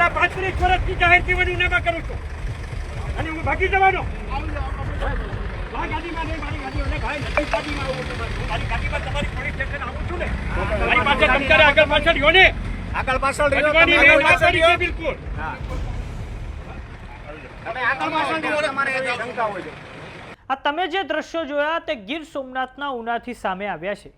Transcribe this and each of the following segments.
છેલ્લા 35 વર્ષથી જાહેર જીવન ઉનામાં કરું છું અને હું ભાગી જવાનો. મારી ગાડીમાં નહીં, મારી ગાડી અને ભાઈ નથી ગાડીમાં આવું છું. મારી ગાડીમાં તમારી પોલીસ સ્ટેશન આવું છું ને. મારી પાસે તમતારે આગળ પાછળ રહ્યો ને, આગળ પાછળ બિલકુલ. આ તમે જે દ્રશ્યો જોયા તે ગીર સોમનાથના ઉનાથી સામે આવ્યા છે.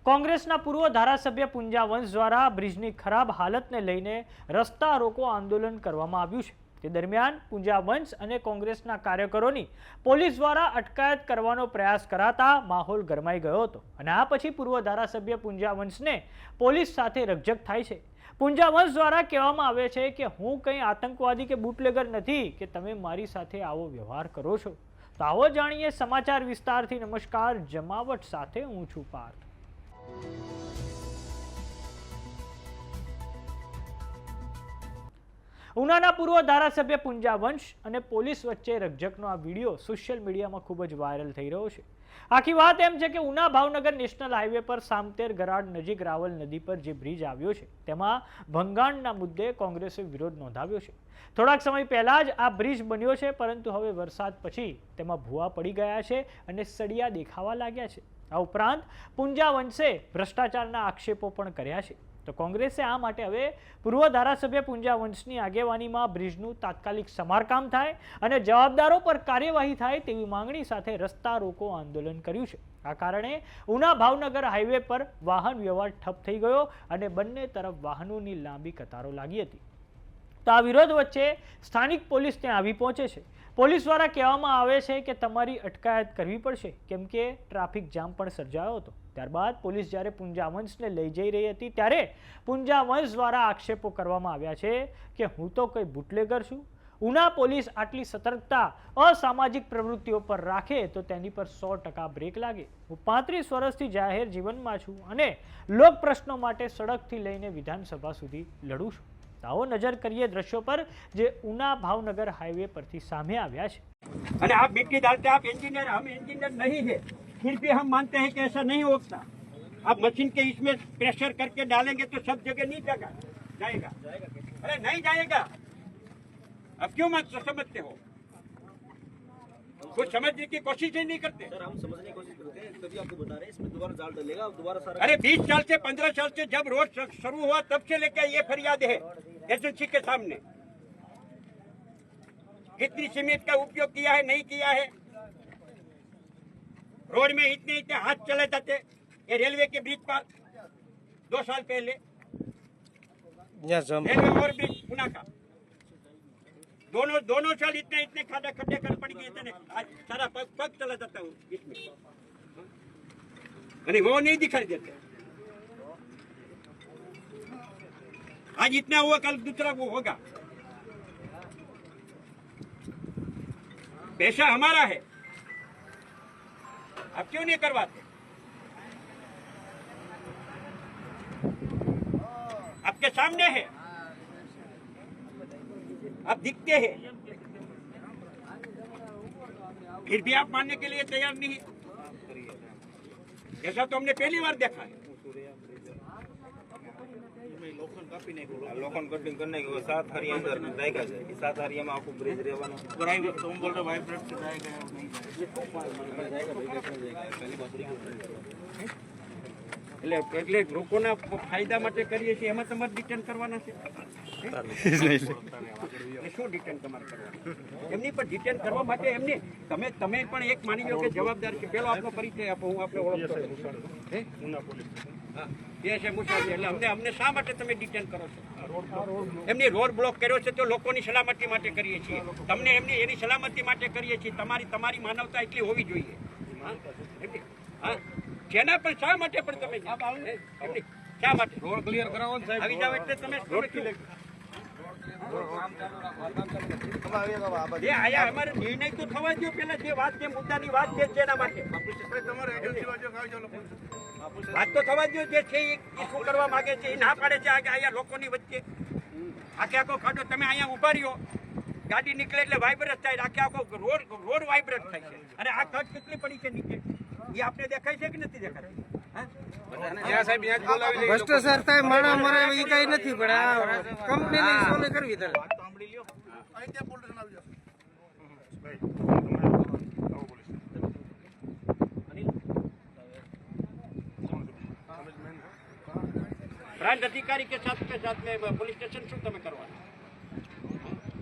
કોંગ્રેસના પૂર્વ ધારાસભ્ય પુંજા વંશ દ્વારા બ્રિજની ખરાબ હાલતને લઈને રસ્તા રોકો આંદોલન કરવામાં આવ્યું છે. તે દરમિયાન પુંજા વંશ અને કોંગ્રેસના કાર્યકરોની પોલીસ દ્વારા અટકાયત કરવાનો પ્રયાસ કરાતા માહોલ ગરમાઈ ગયો હતો અને આ પછી પૂર્વ ધારાસભ્ય પુંજા વંશને પોલીસ સાથે રકઝક થાય છે. પુંજા વંશ દ્વારા કહેવામાં આવે છે કે હું કંઈ આતંકવાદી કે બુટલેગર નથી કે તમે મારી સાથે આવો વ્યવહાર કરો છો. તો આવો જાણીએ સમાચાર વિસ્તારથી. નમસ્કાર, જમાવટ સાથે હું છું પાર્થ. ઉનાના પૂર્વ ધારાસભ્ય પુંજા વંશ અને પોલીસ વચ્ચે રકઝકનો આ વિડીયો સોશિયલ મીડિયામાં ખૂબ જ વાયરલ થઈ રહ્યો છે. આખી વાત એમ છે કે ઉના ભાવનગર નેશનલ હાઈવે પર સામતેર ગરાડ નજીક રાવલ નદી પર જે બ્રિજ આવ્યો છે તેમાં ભંગાણના મુદ્દે કોંગ્રેસે વિરોધ નોંધાવ્યો છે. થોડાક સમય પહેલા જ આ બ્રિજ બન્યો છે, પરંતુ હવે વરસાદ પછી તેમાં ભૂવા પડી ગયા છે અને સળિયા દેખાવા લાગ્યા છે. આ ઉપરાંત પુંજા વંશે ભ્રષ્ટાચારના આક્ષેપો પણ કર્યા છે. તો કોંગ્રેસે આ માટે હવે પૂર્વ ધારાસભ્ય પુંજા વંશની આગેવાનીમાં બ્રિજનું તાત્કાલિક સમારકામ થાય અને જવાબદારો પર કાર્યવાહી થાય તેવી માંગણી સાથે રસ્તા રોકો આંદોલન કર્યું છે. આ કારણે ઉના ભાવનગર હાઈવે પર વાહન વ્યવહાર ઠપ થઈ ગયો અને બંને તરફ વાહનોની લાંબી કતારો લાગી હતી. તો આ વિરોધ વચ્ચે સ્થાનિક પોલીસ ત્યાં આવી પહોંચે છે. પોલીસ દ્વારા કહેવામાં આવે છે કે તમારી અટકાયત કરવી પડશે કેમ કે ટ્રાફિક જામ પણ સર્જાયો હતો. ત્યારબાદ પોલીસ જ્યારે પુંજા વંશને લઈ જઈ રહી હતી ત્યારે પુંજા વંશ દ્વારા આક્ષેપો કરવામાં આવ્યા છે કે હું તો કોઈ બુટલેગર છું. ઉના પોલીસ આટલી સતર્કતા અસામાજિક પ્રવૃત્તિઓ પર રાખે તો તેની પર 100% બ્રેક લાગે. હું 35 વર્ષથી જાહેર જીવનમાં છું અને લોક પ્રશ્નો માટે સડકથી લઈને વિધાનસભા સુધી લડું છું. આવો નજર કરીએ દ્રશ્યો પર જે ઉના ભાવનગર હાઈવે પરથી સામે આવ્યા છે. અને आप मिट्टी डालते आप इंजीनियर, हम इंजीनियर नहीं है, फिर भी हम मानते हैं कि ऐसा नहीं होता. आप मशीन के इसमें प्रेशर करके डालेंगे तो सब जगह नहीं जाएगा. अरे नहीं जाएगा. अब क्यों मत समझते हो? कुछ समझने की कोशिश ही नहीं करते. सर हम समझने की कोशिश करते हैं, तभी आपको बता रहे हैं इसमें दोबारा जाल डलेगा, दोबारा सारा. अरे 20 साल से 15 साल से जब रोड शुरू हुआ तब से लेकर ये फरियाद है एसएससी के सामने. कितनी सीमेंट का उपयोग किया है, नहीं किया है. रोड में इतने हाथ चले जाते. ये रेलवे के ब्रिज पर 2 साल पहले रेलवे और ब्रिज पुणे का दोनों साल इतने खड्डे कर पड़ गए थे. आज सारा पग चला जाता हूँ इसमें. अरे वो नहीं दिखाई देते. आज इतना हुआ, कल दूसरा वो होगा. पैसा हमारा है, आप क्यों नहीं करवाते? आपके सामने है, आप दिखते हैं, फिर भी आप मानने के लिए तैयार नहीं. ऐसा तो हमने पहली बार देखा है. लोखंड कटिंग करने के 7 हरी अंदर जाएगा है. 7 हरी में आपको ब्रिज રહેવાનો. तुम बोल रहे वाइब्रेट से जाएगा नहीं जाएगा. એટલે લોકોના ફાયદા માટે કરીએ છીએ, એમાં તમારે ડિટેન કરવાના છે. શું ડિટેન તમારે કરવાનું? એમની પણ ડિટેન કરવા માટે એમની તમે પણ એક માની લો કે જવાબદાર છે. પેલો આપનો પરિચય આપો, હું આપણે ઓળખતો. એ છે મુસાફરી. એટલે અમને શા માટે તમે ડિટેન કરો છો? એમની રોડ બ્લોક કર્યો છે તો લોકોની સલામતી માટે કરીએ છીએ. તમને એની સલામતી માટે કરીએ છીએ. તમારી માનવતા એટલી હોવી જોઈએ. હા, જેના પર શા માટે પણ તમે શા માટે રોડ ક્લિયર કરાવો ને સાહેબ? આવી જાવ એટલે તમે રોડ ક્લિયર. જે આયા અમારે નિર્ણય તો થવા દો. પેલા જે વાત છે, મુદ્દાની વાત છે એના માટે વાત તો થવા દો. જે છે એ શું કરવા માંગે છે એ ના પાડે છે. અહીંયા લોકોની વચ્ચે આખો ખાડો તમે અહીંયા ઉભા રહ્યો, ગાડી નીકળે એટલે વાઇબ્રેટ થાય. આખો રોડ વાઇબ્રેટ થાય છે. અને આ કટ કેટલી પડી છે નીચે એ આપણે દેખાય છે કે નથી દેખાતી? ભ્રષ્ટાચાર થાય માણા મરે એ કઈ નથી પણ આ કંપનીની સોને કરવી તારે પ્રાંત અધિકારી કે સાથ મેં પોલીસ સ્ટેશન શું તમે કરવાનું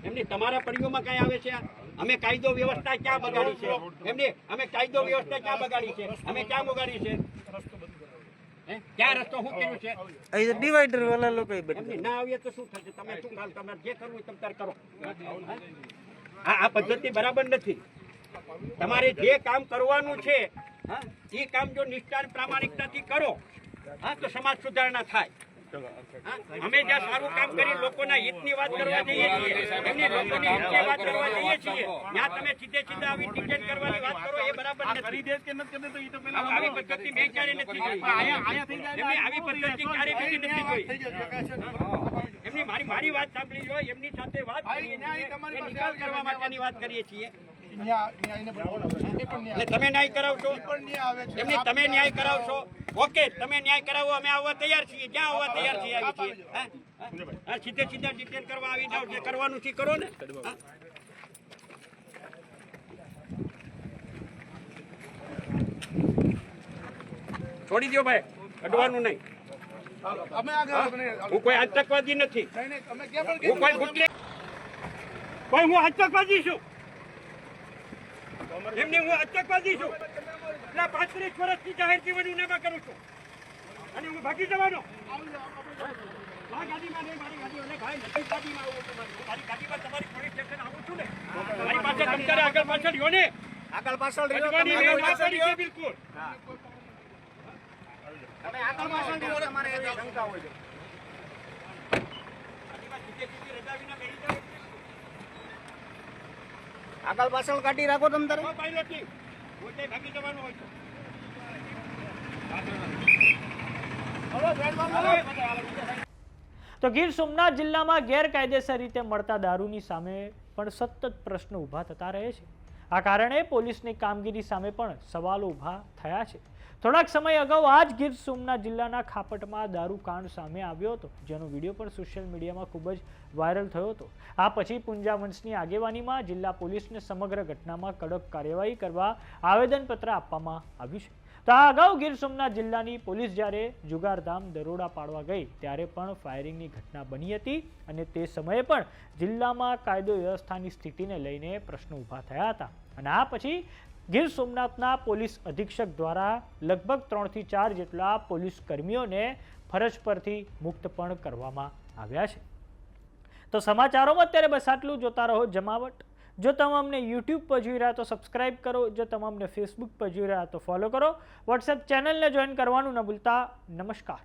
એમની તમારા પરિયોમાં કઈ આવે છે અમે કાયદો વ્યવસ્થા ક્યાં બગાડી છે એમને અમે કાયદો વ્યવસ્થા ક્યાં બગાડી છે અમે ક્યાં બગાડી છે ક્યાં રસ્તો શું કર્યું છે અહીં ડિવાઈડર વાળા લોકો એમની ના આવીએ તો શું થશે તમે શું કાલ તમારે જે કરવું હોય તમે તાર કરો આ પદ્ધતિ બરાબર નથી તમારે જે કામ કરવાનું છે એ કામ જો નિષ્ઠા પ્રામાણિકતાથી કરો તો સમાજ સુધારણા થાય અમે જ્યાં સારું કામ કરી લોકોના હિતની વાત કરવા જઈએ છીએ એમની લોકોની હિતની વાત કરવા જઈએ છીએ ત્યાં તમે સીધે આવી ડિટેન કરવાની વાત કરો એ બરાબર નથી આવી પદ્ધતિ મેં ક્યારે નથી જોઈ એમની આવી પદ્ધતિ ક્યારે નથી જોઈ એમની મારી વાત સાંભળી લો એમની સાથે વાત કરીએ નિકાલ કરવા માટેની વાત કરીએ છીએ તમે ન્યાય કરાવશો એમની તમે ન્યાય કરાવશો ઓકે તમે ન્યાય કરાવો અમે આવવા તૈયાર છીએ જ્યાં આવવા તૈયાર છીએ આવી છીએ સીધે ડિટેન કરવા આવી જાવ જે કરવાનું છે કરો ને છોડી દો ભાઈ અડવાનું નહીં હું કોઈ આતંકવાદી નથી હું કોઈ ગુટલે કોઈ હું આતંકવાદી છું એમને હું આતંકવાદી છું એટલે 35 વર્ષથી જાહેર જીવન ઉનામાં કરું છું અને હું ભાગી જવાનો ગાડીમાં નહીં મારી ગાડી અને ભાઈ નથી ગાડીમાં આવું છું મારી ગાડીમાં તમારી પોલીસ સ્ટેશન આવું છું ને મારી પાસે તમતારે આગળ પાછળ રહ્યો ને આગળ પાછળ રહ્યો બિલકુલ તમે આગળ પાછળ રહ્યો તમારે એવી શંકા હોય આગળ પાછળ કાઢી રાખો તમ તારે પાયલોટની પોતે ભાગી જવાનું હોય છે તો ગીર સોમનાથ જિલ્લામાં ગેરકાયદેસર રીતે મળતા દારૂની સામે પણ સતત પ્રશ્નો ઊભા થતા રહે છે આ કારણે પોલીસની કામગીરી સામે પણ સવાલો ઊભા થયા છે થોડાક સમય અગાઉ આ જ ગીર સોમનાથ જિલ્લાના ખાપટમાં દારૂકાંડ સામે આવ્યો હતો જેનો વિડીયો પણ સોશિયલ મીડિયામાં ખૂબ જ વાયરલ થયો હતો આ પછી પુંજા વંશની આગેવાનીમાં જિલ્લા પોલીસને સમગ્ર ઘટનામાં કડક કાર્યવાહી કરવા આવેદનપત્ર આપવામાં આવ્યું છે તો આ અગાઉ ગીર સોમનાથ જિલ્લાની પોલીસ જ્યારે જુગારધામ દરોડા પાડવા ગઈ ત્યારે પણ ફાયરિંગની ઘટના બની હતી અને તે સમયે પણ જિલ્લામાં કાયદો વ્યવસ્થાની સ્થિતિને લઈને પ્રશ્નો ઊભા થયા હતા અને આ પછી ગીર સોમનાથના પોલીસ અધિક્ષક દ્વારા લગભગ 3 થી 4 જેટલા પોલીસ કર્મીઓને ફરજ પરથી મુક્ત પણ કરવામાં આવ્યા છે તો સમાચારોમાં અત્યારે બસ આટલું જોતા રહો જમાવટ જો તમે અમને YouTube પર જોઈ રહ્યા તો સબસ્ક્રાઇબ કરો જો તમે અમને Facebook પર જોઈ રહ્યા તો ફોલો કરો WhatsApp ચેનલને જોઈન કરવાનું ન ભૂલતા નમસ્કાર